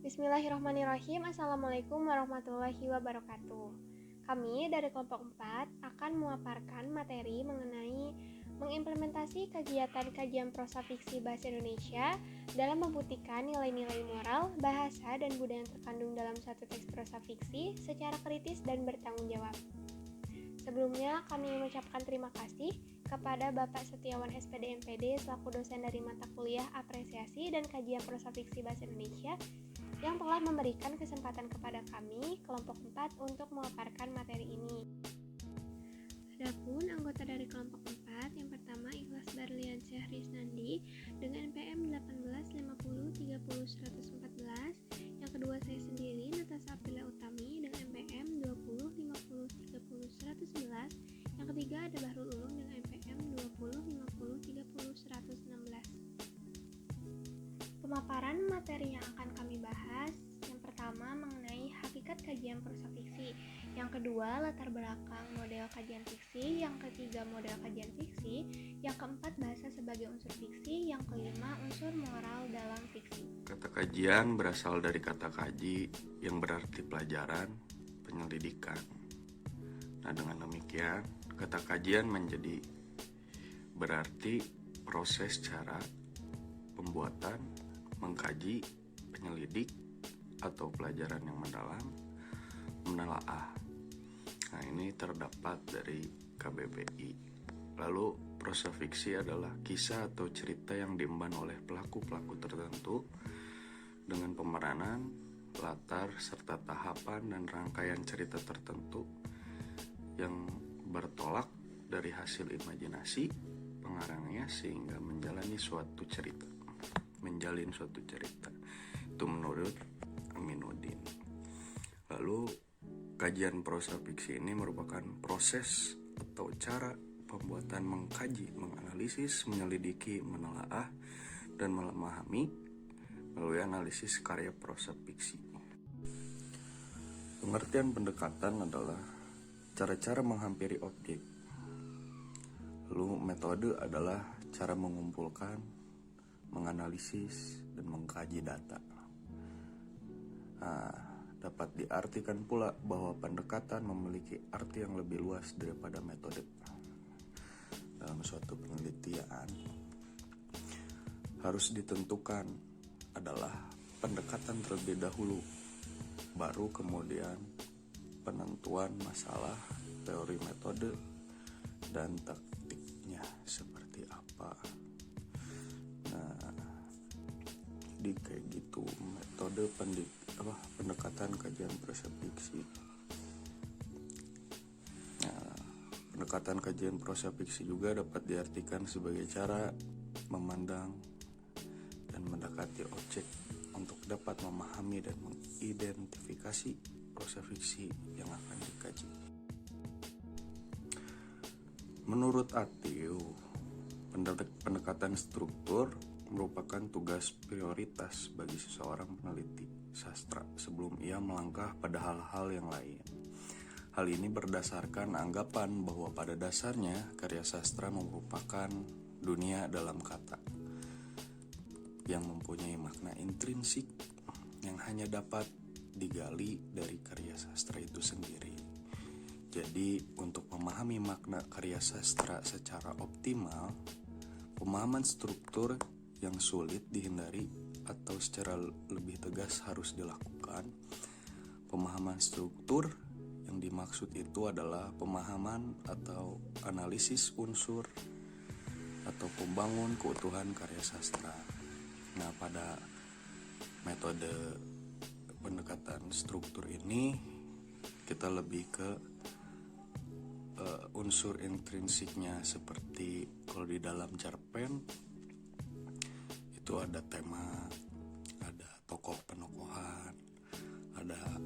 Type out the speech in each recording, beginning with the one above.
Bismillahirrahmanirrahim. Assalamualaikum warahmatullahi wabarakatuh. Kami dari kelompok 4 akan memaparkan materi mengenai mengimplementasi kegiatan kajian prosa fiksi bahasa Indonesia dalam membuktikan nilai-nilai moral, bahasa, dan budaya yang terkandung dalam suatu teks prosa fiksi secara kritis dan bertanggung jawab. Sebelumnya, kami mengucapkan terima kasih kepada Bapak Setiawan SPD MPD selaku dosen dari mata kuliah Apresiasi dan Kajian Prosa Fiksi Bahasa Indonesia yang telah memberikan kesempatan kepada kami, kelompok 4, untuk memaparkan materi ini. Adapun anggota dari kelompok 4, yang pertama Ikhlas Barlian Syahris Nandi dengan NPM 1850301114, yang kedua saya sendiri Natasha Aprila Utami dengan NPM 2050301111, yang ketiga ada Bahrul Ulum dengan NPM 2050301116. Pemaparan materi yang akan kami bahas, yang pertama mengenai hakikat kajian prosa fiksi, yang kedua latar belakang model kajian fiksi, yang ketiga model kajian fiksi, yang keempat bahasa sebagai unsur fiksi, yang kelima unsur moral dalam fiksi. Kata kajian berasal dari kata kaji yang berarti pelajaran, penyelidikan. Nah, dengan demikian kata kajian menjadi berarti proses cara pembuatan, mengkaji, penyelidik, atau pelajaran yang mendalam, menelaah. Nah, ini terdapat dari KBBI. Lalu prosa fiksi adalah kisah atau cerita yang diemban oleh pelaku-pelaku tertentu dengan pemeranan, latar, serta tahapan dan rangkaian cerita tertentu yang bertolak dari hasil imajinasi pengarangnya sehingga menjalin suatu cerita. Itu menurut Aminuddin. Lalu kajian prosa fiksi ini merupakan proses atau cara pembuatan mengkaji, menganalisis, menyelidiki, menelaah, dan memahami melalui analisis karya prosa fiksi. Pengertian pendekatan adalah cara-cara menghampiri objek. Lalu metode adalah cara mengumpulkan, menganalisis, dan mengkaji data. Dapat diartikan pula bahwa pendekatan memiliki arti yang lebih luas daripada metode. Dalam suatu penelitian, harus ditentukan adalah pendekatan terlebih dahulu, baru kemudian penentuan masalah, teori metode, dan taktiknya seperti apa. Jadi kayak gitu metode pendekatan kajian prosa fiksi. Pendekatan kajian prosa fiksi juga dapat diartikan sebagai cara memandang dan mendekati objek untuk dapat memahami dan mengidentifikasi prosa fiksi yang akan dikaji. Menurut Atiu, pendekatan struktur merupakan tugas prioritas bagi seseorang peneliti sastra sebelum ia melangkah pada hal-hal yang lain. Hal ini berdasarkan anggapan bahwa pada dasarnya karya sastra merupakan dunia dalam kata yang mempunyai makna intrinsik yang hanya dapat digali dari karya sastra itu sendiri. Jadi, untuk memahami makna karya sastra secara optimal, pemahaman struktur yang sulit dihindari atau secara lebih tegas harus dilakukan. Pemahaman struktur yang dimaksud itu adalah pemahaman atau analisis unsur atau pembangun keutuhan karya sastra. Nah, pada metode pendekatan struktur ini kita lebih ke unsur intrinsiknya, seperti kalau di dalam cerpen itu ada tema, ada tokoh penokohan, ada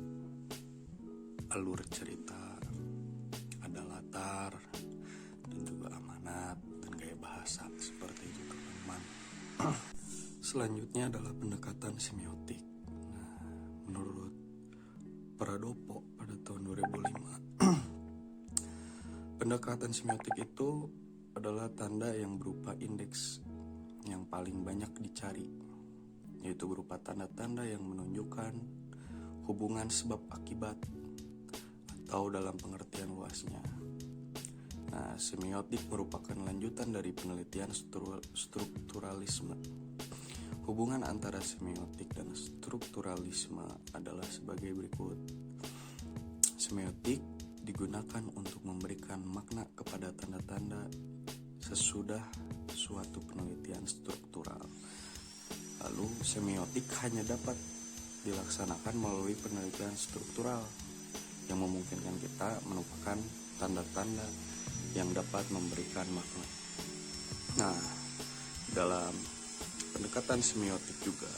alur cerita, ada latar, dan juga amanat dan gaya bahasa, seperti itu teman-teman. Selanjutnya adalah pendekatan semiotik. Nah, menurut Pradopo pada tahun 2005, pendekatan semiotik itu adalah tanda yang berupa indeks yang paling banyak dicari, yaitu berupa tanda-tanda yang menunjukkan hubungan sebab akibat atau dalam pengertian luasnya. Nah, semiotik merupakan lanjutan dari penelitian strukturalisme. Hubungan antara semiotik dan strukturalisme adalah sebagai berikut. Semiotik digunakan untuk memberikan makna kepada tanda-tanda sesudah suatu penelitian struktural. Lalu, semiotik hanya dapat dilaksanakan melalui penelitian struktural yang memungkinkan kita menemukan tanda-tanda yang dapat memberikan makna. Nah, dalam pendekatan semiotik juga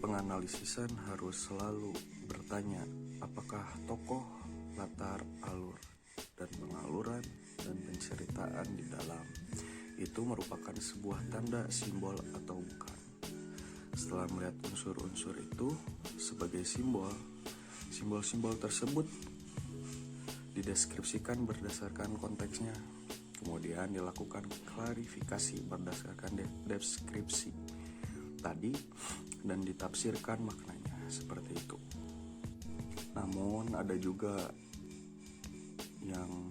penganalisisan harus selalu bertanya apakah tokoh, latar, alur, dan pengaluran dan penceritaan di dalam itu merupakan sebuah tanda, simbol, atau bukan. Setelah melihat unsur-unsur itu sebagai simbol-simbol tersebut dideskripsikan berdasarkan konteksnya, kemudian dilakukan klarifikasi berdasarkan deskripsi tadi dan ditafsirkan maknanya seperti itu. Namun ada juga yang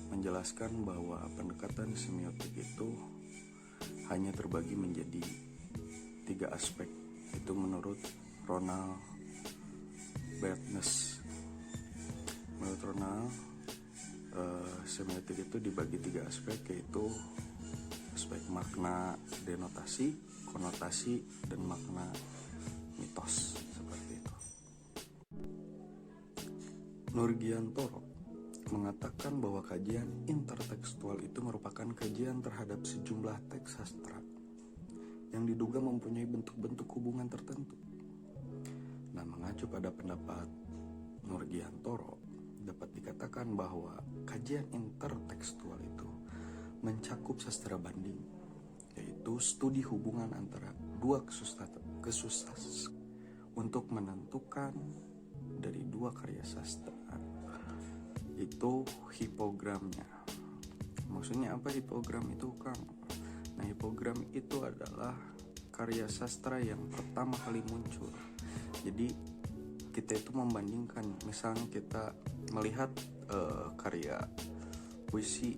menjelaskan bahwa pendekatan semiotik itu hanya terbagi menjadi 3 aspek. Itu menurut Ronald Barthes. Menurut Ronald, semiotik itu dibagi 3 aspek, yaitu aspek makna denotasi, konotasi, dan makna mitos, seperti itu. Nurgiantoro mengatakan bahwa kajian intertekstual itu merupakan kajian terhadap sejumlah teks sastra yang diduga mempunyai bentuk-bentuk hubungan tertentu. Nah, mengacu pada pendapat Nurgiantoro, dapat dikatakan bahwa kajian intertekstual itu mencakup sastra banding, yaitu studi hubungan antara dua kesusas untuk menentukan dari dua karya sastra. Itu hipogramnya. Maksudnya apa hipogram itu, Kang? Nah, hipogram itu adalah karya sastra yang pertama kali muncul. Jadi kita itu membandingkan, misalnya kita melihat karya puisi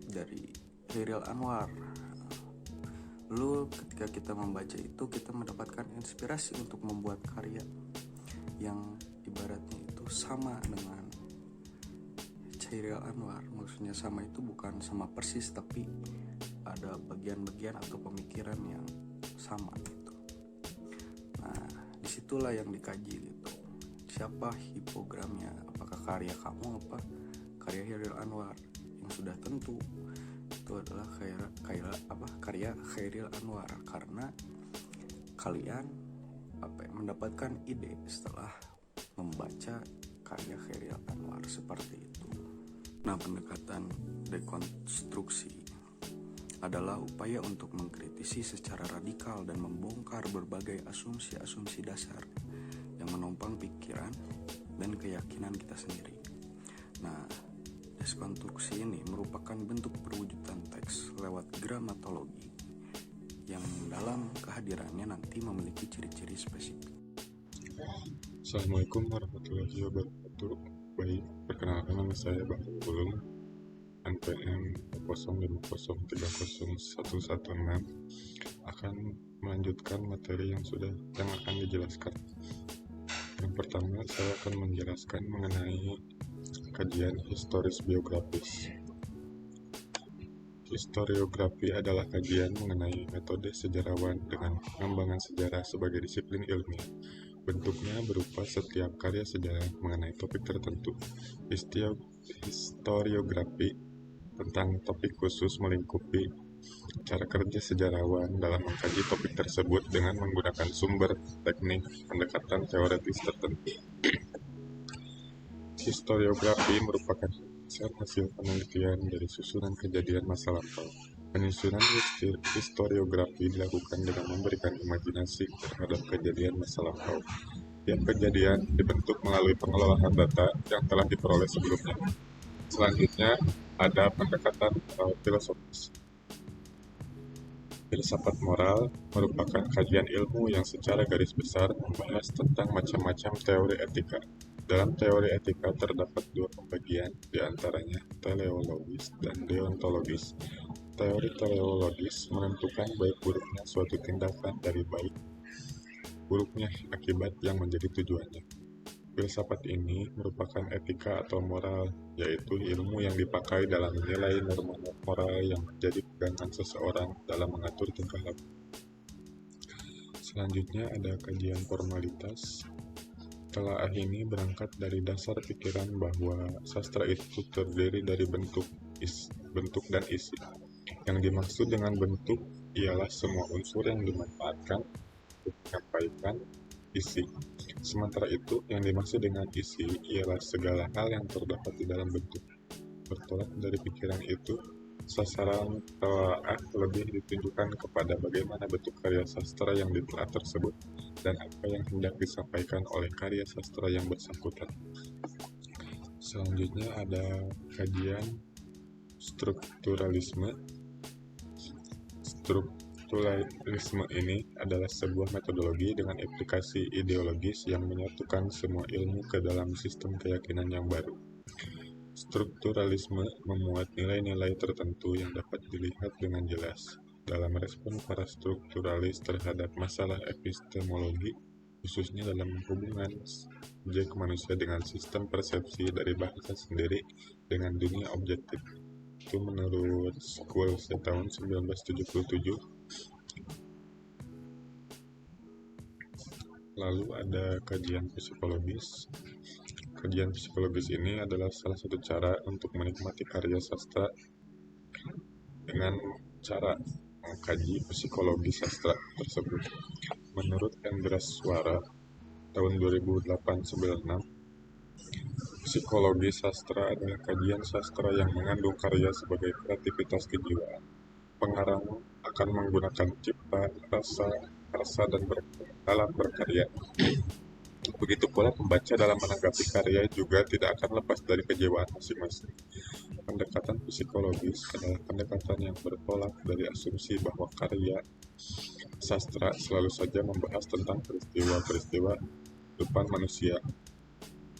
dari Chairil Anwar. Lalu ketika kita membaca itu, kita mendapatkan inspirasi untuk membuat karya yang ibaratnya itu sama dengan Chairil Anwar. Maksudnya sama itu bukan sama persis, tapi ada bagian-bagian atau pemikiran yang sama gitu. Nah, disitulah yang dikaji gitu. Siapa hipogramnya? Apakah karya kamu apa karya Chairil Anwar? Yang sudah tentu itu adalah karya Chairil Anwar, karena kalian mendapatkan ide setelah membaca karya Chairil Anwar, seperti itu. Nah, pendekatan dekonstruksi adalah upaya untuk mengkritisi secara radikal dan membongkar berbagai asumsi-asumsi dasar yang menopang pikiran dan keyakinan kita sendiri. Nah, dekonstruksi ini merupakan bentuk perwujudan teks lewat gramatologi yang dalam kehadirannya nanti memiliki ciri-ciri spesifik. Assalamualaikum warahmatullahi wabarakatuh. Baik, perkenalkan nama saya Bang Bulung, NPM 050301116, akan melanjutkan materi yang akan dijelaskan. Yang pertama, saya akan menjelaskan mengenai kajian historis biografis. Historiografi adalah kajian mengenai metode sejarawan dengan pengembangan sejarah sebagai disiplin ilmiah. Bentuknya berupa setiap karya sejarah mengenai topik tertentu. Historiografi tentang topik khusus melingkupi cara kerja sejarawan dalam mengkaji topik tersebut dengan menggunakan sumber, teknik, pendekatan teoritis tertentu. Historiografi merupakan hasil penelitian dari susunan kejadian masa lampau. Penyusunan historiografi dilakukan dengan memberikan imajinasi terhadap kejadian masa lampau. Tiap kejadian dibentuk melalui pengelolaan data yang telah diperoleh sebelumnya. Selanjutnya ada pendekatan filosofis. Filsafat moral merupakan kajian ilmu yang secara garis besar membahas tentang macam-macam teori etika. Dalam teori etika terdapat dua pembagian, diantaranya teleologis dan deontologis. Teori teleologis menentukan baik buruknya suatu tindakan dari baik buruknya akibat yang menjadi tujuannya. Filsafat ini merupakan etika atau moral, yaitu ilmu yang dipakai dalam menilai norma moral yang menjadi pegangan seseorang dalam mengatur tingkah laku. Selanjutnya ada kajian formalitas. Telaah ini berangkat dari dasar pikiran bahwa sastra itu terdiri dari bentuk dan isi. Yang dimaksud dengan bentuk ialah semua unsur yang dimanfaatkan untuk menyampaikan isi. Sementara itu, yang dimaksud dengan isi ialah segala hal yang terdapat di dalam bentuk. Bertolak dari pikiran itu, sasaran telaah lebih ditunjukkan kepada bagaimana bentuk karya sastra yang ditelaah tersebut dan apa yang hendak disampaikan oleh karya sastra yang bersangkutan. Selanjutnya ada kajian strukturalisme. Strukturalisme ini adalah sebuah metodologi dengan implikasi ideologis yang menyatukan semua ilmu ke dalam sistem keyakinan yang baru. Strukturalisme memuat nilai-nilai tertentu yang dapat dilihat dengan jelas. Dalam respon para strukturalis terhadap masalah epistemologi, khususnya dalam hubungan subjek manusia dengan sistem persepsi dari bahasa sendiri dengan dunia objektif. Itu menurut Schools tahun 1977. Lalu ada kajian psikologis. Kajian psikologis ini adalah salah satu cara untuk menikmati karya sastra dengan cara mengkaji psikologi sastra tersebut. Menurut Endra Suara tahun 2008-96, psikologi sastra adalah kajian sastra yang mengandung karya sebagai kreativitas kejiwaan. Pengarang akan menggunakan cipta, rasa dan dalam berkarya. Begitu pula pembaca dalam menanggapi karya juga tidak akan lepas dari kejiwaan masing-masing. Pendekatan psikologis adalah pendekatan yang bertolak dari asumsi bahwa karya sastra selalu saja membahas tentang peristiwa-peristiwa kehidupan manusia.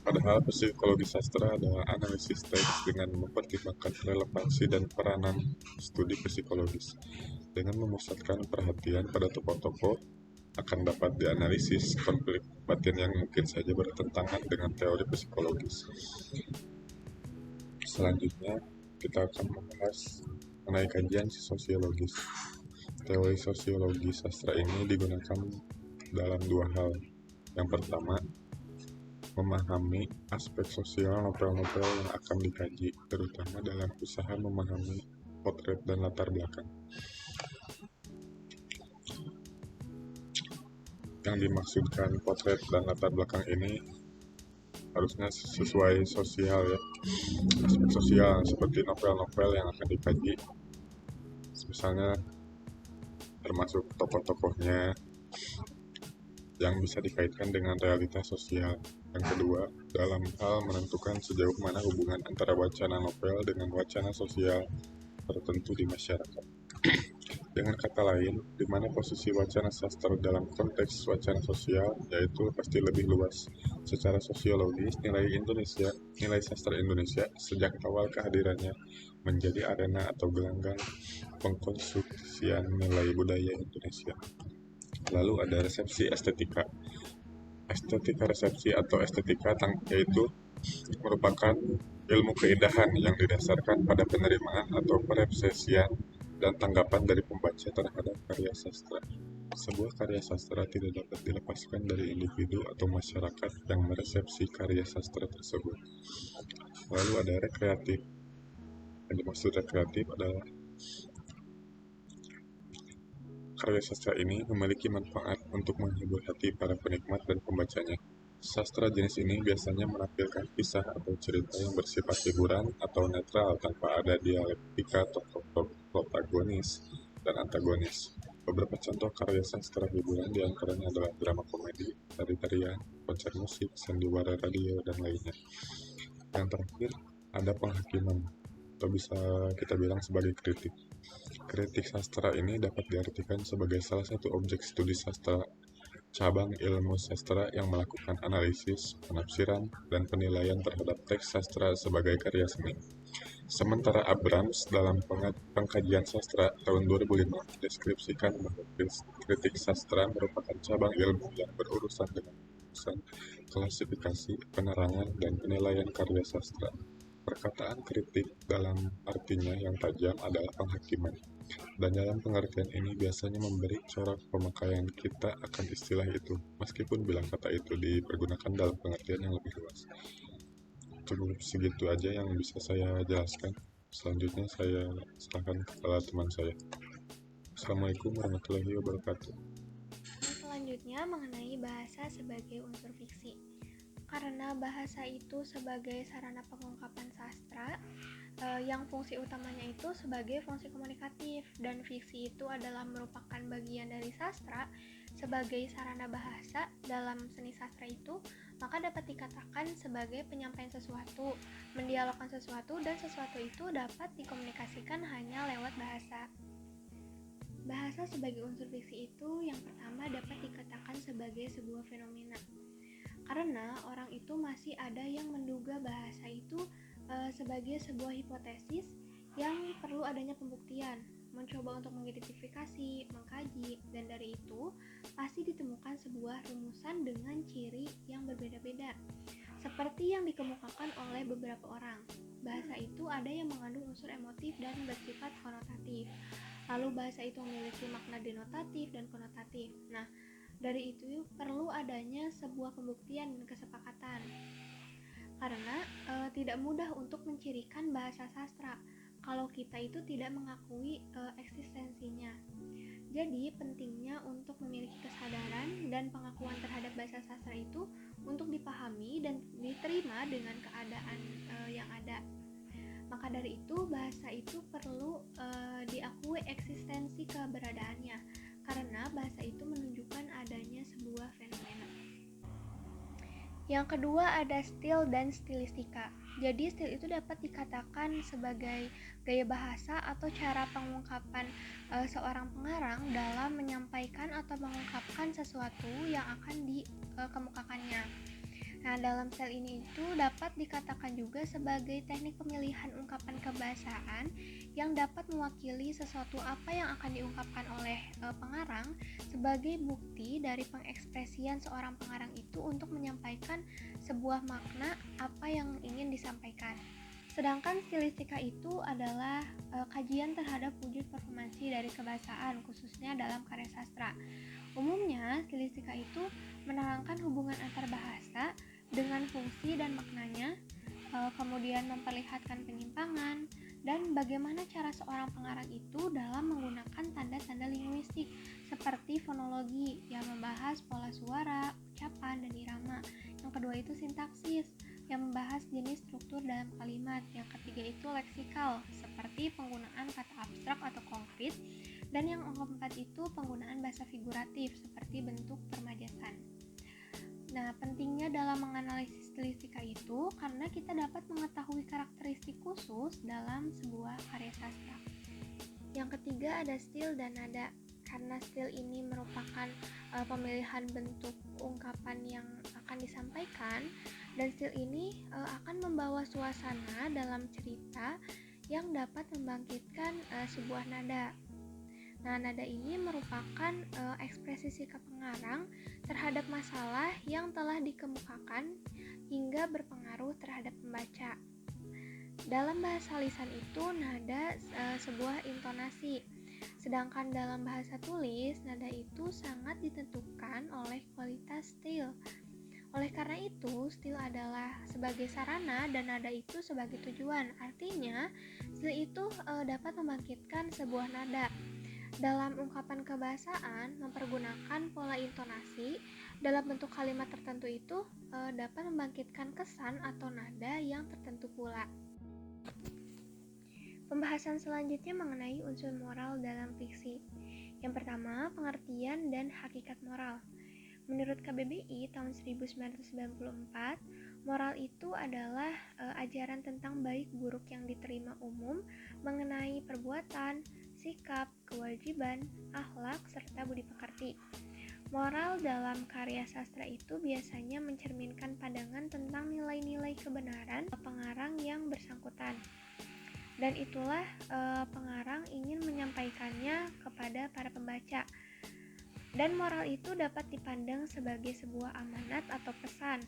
Padahal psikologi sastra adalah analisis teks dengan mempertimbangkan relevansi dan peranan studi psikologis. Dengan memusatkan perhatian pada tokoh-tokoh, akan dapat dianalisis konflik batin yang mungkin saja bertentangan dengan teori psikologis. Selanjutnya, kita akan membahas mengenai kajian sosiologis. Teori sosiologi sastra ini digunakan dalam dua hal. Yang pertama, memahami aspek sosial novel-novel yang akan dikaji, terutama dalam usaha memahami potret dan latar belakang. Yang dimaksudkan potret dan latar belakang ini harusnya sesuai sosial ya, aspek sosial seperti novel-novel yang akan dikaji, misalnya termasuk tokoh-tokohnya yang bisa dikaitkan dengan realitas sosial. Yang kedua, dalam hal menentukan sejauh mana hubungan antara wacana novel dengan wacana sosial tertentu di masyarakat. Dengan kata lain, di mana posisi wacana sastra dalam konteks wacana sosial, yaitu pasti lebih luas. Secara sosiologis, nilai sastra Indonesia sejak awal kehadirannya menjadi arena atau gelanggang pengkonstruksian nilai budaya Indonesia. Lalu ada resepsi estetika. Estetika resepsi atau estetika yaitu merupakan ilmu keindahan yang didasarkan pada penerimaan atau persepsian dan tanggapan dari pembaca terhadap karya sastra. Sebuah karya sastra tidak dapat dilepaskan dari individu atau masyarakat yang meresepsi karya sastra tersebut. Lalu ada rekreatif. Yang dimaksud rekreatif adalah karya sastra ini memiliki manfaat untuk menghibur hati para penikmat dan pembacanya. Sastra jenis ini biasanya menampilkan kisah atau cerita yang bersifat hiburan atau netral tanpa ada dialektika tokoh protagonis dan antagonis. Beberapa contoh karya sastra hiburan diantaranya adalah drama komedi, tari-tarian, konser musik, sandiwara radio, dan lainnya. Yang terakhir, ada penghakiman, atau bisa kita bilang sebagai kritik. Kritik sastra ini dapat diartikan sebagai salah satu objek studi sastra, cabang ilmu sastra yang melakukan analisis, penafsiran, dan penilaian terhadap teks sastra sebagai karya seni. Sementara Abrams dalam pengkajian sastra tahun 2005 mendeskripsikan bahwa kritik sastra merupakan cabang ilmu yang berurusan dengan urusan klasifikasi, penerangan, dan penilaian karya sastra. Perkataan kritik dalam artinya yang tajam adalah penghakiman, dan dalam pengertian ini biasanya memberi corak pemakaian kita akan istilah itu, meskipun bilang kata itu dipergunakan dalam pengertian yang lebih luas. Cukup segitu aja yang bisa saya jelaskan. Selanjutnya saya serahkan kepada teman saya. Assalamualaikum warahmatullahi wabarakatuh. Selanjutnya mengenai bahasa sebagai unsur fiksi. Karena bahasa itu sebagai sarana pengungkapan sastra, yang fungsi utamanya itu sebagai fungsi komunikatif, dan fiksi itu adalah merupakan bagian dari sastra sebagai sarana bahasa dalam seni sastra itu, maka dapat dikatakan sebagai penyampaian sesuatu, mendialogkan sesuatu, dan sesuatu itu dapat dikomunikasikan hanya lewat bahasa. Bahasa sebagai unsur fiksi itu yang pertama dapat dikatakan sebagai sebuah fenomena. Karena orang itu masih ada yang menduga bahasa itu sebagai sebuah hipotesis yang perlu adanya pembuktian, mencoba untuk mengidentifikasi, mengkaji, dan dari itu pasti ditemukan sebuah rumusan dengan ciri yang berbeda-beda. Seperti yang dikemukakan oleh beberapa orang, bahasa itu ada yang mengandung unsur emotif dan bersifat konotatif. Lalu bahasa itu memiliki makna denotatif dan konotatif. Nah, dari itu perlu adanya sebuah pembuktian dan kesepakatan. Karena tidak mudah untuk mencirikan bahasa sastra kalau kita itu tidak mengakui eksistensinya. Jadi pentingnya untuk memiliki kesadaran dan pengakuan terhadap bahasa sastra itu untuk dipahami dan diterima dengan keadaan yang ada. Maka dari itu bahasa itu perlu diakui eksistensi keberadaannya, karena bahasa itu menunjukkan adanya sebuah fenomena. Yang kedua ada stil dan stilistika. Jadi stil itu dapat dikatakan sebagai gaya bahasa atau cara pengungkapan seorang pengarang dalam menyampaikan atau mengungkapkan sesuatu yang akan dikemukakannya. Nah, dalam sel ini itu dapat dikatakan juga sebagai teknik pemilihan ungkapan kebahasaan yang dapat mewakili sesuatu apa yang akan diungkapkan oleh pengarang sebagai bukti dari pengekspresian seorang pengarang itu untuk menyampaikan sebuah makna apa yang ingin disampaikan. Sedangkan stilistika itu adalah kajian terhadap wujud performansi dari kebahasaan, khususnya dalam karya sastra. Umumnya, stilistika itu menerangkan hubungan antar bahasa dengan fungsi dan maknanya, kemudian memperlihatkan penyimpangan, dan bagaimana cara seorang pengarang itu dalam menggunakan tanda-tanda linguistik seperti fonologi yang membahas pola suara, ucapan, dan irama. Yang kedua itu sintaksis yang membahas jenis struktur dalam kalimat. Yang ketiga itu leksikal seperti penggunaan kata abstrak atau konkret. Dan yang keempat itu penggunaan bahasa figuratif seperti bentuk permajasan. Nah, pentingnya dalam menganalisis stilistika itu karena kita dapat mengetahui karakteristik khusus dalam sebuah karya sastra. Yang ketiga ada stil dan nada. Karena stil ini merupakan pemilihan bentuk ungkapan yang akan disampaikan, dan stil ini akan membawa suasana dalam cerita yang dapat membangkitkan sebuah nada. Nah, nada ini merupakan ekspresi sikap pengarang terhadap masalah yang telah dikemukakan hingga berpengaruh terhadap pembaca. Dalam bahasa lisan itu, nada sebuah intonasi. Sedangkan dalam bahasa tulis, nada itu sangat ditentukan oleh kualitas stil. Oleh karena itu, stil adalah sebagai sarana dan nada itu sebagai tujuan. Artinya, stil itu dapat membangkitkan sebuah nada. Dalam ungkapan kebahasaan, mempergunakan pola intonasi dalam bentuk kalimat tertentu itu dapat membangkitkan kesan atau nada yang tertentu pula. Pembahasan selanjutnya mengenai unsur moral dalam fiksi. Yang pertama, pengertian dan hakikat moral. Menurut KBBI tahun 1994, moral itu adalah ajaran tentang baik buruk yang diterima umum mengenai perbuatan, sikap, kewajiban, akhlak, serta budi pekerti. Moral dalam karya sastra itu biasanya mencerminkan pandangan tentang nilai-nilai kebenaran pengarang yang bersangkutan. Dan itulah pengarang ingin menyampaikannya kepada para pembaca. Dan moral itu dapat dipandang sebagai sebuah amanat atau pesan.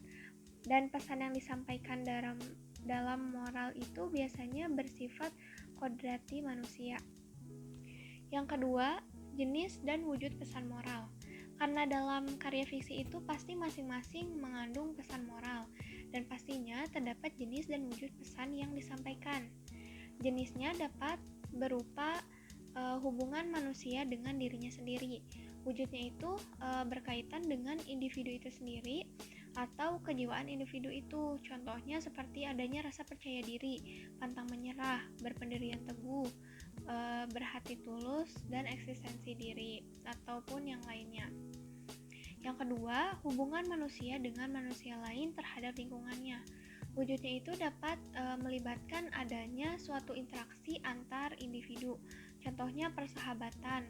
Dan pesan yang disampaikan dalam moral itu biasanya bersifat kodrati manusia. Yang kedua, jenis dan wujud pesan moral. Karena dalam karya fiksi itu pasti masing-masing mengandung pesan moral, dan pastinya terdapat jenis dan wujud pesan yang disampaikan. Jenisnya dapat berupa hubungan manusia dengan dirinya sendiri. Wujudnya itu berkaitan dengan individu itu sendiri atau kejiwaan individu itu. Contohnya seperti adanya rasa percaya diri, pantang menyerah, berpendirian teguh, berhati tulus, dan eksistensi diri, ataupun yang lainnya. Yang kedua, hubungan manusia dengan manusia lain terhadap lingkungannya. Wujudnya itu dapat melibatkan adanya suatu interaksi antar individu. Contohnya persahabatan,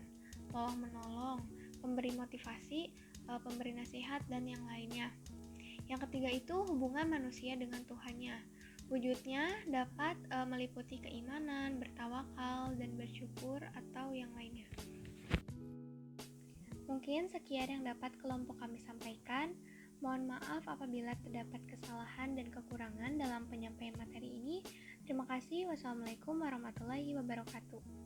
tolong-menolong, pemberi motivasi, pemberi nasihat, dan yang lainnya. Yang ketiga itu hubungan manusia dengan Tuhannya. Wujudnya dapat meliputi keimanan, bertawakal, dan bersyukur, atau yang lainnya. Mungkin sekian yang dapat kelompok kami sampaikan. Mohon maaf apabila terdapat kesalahan dan kekurangan dalam penyampaian materi ini. Terima kasih. Wassalamualaikum warahmatullahi wabarakatuh.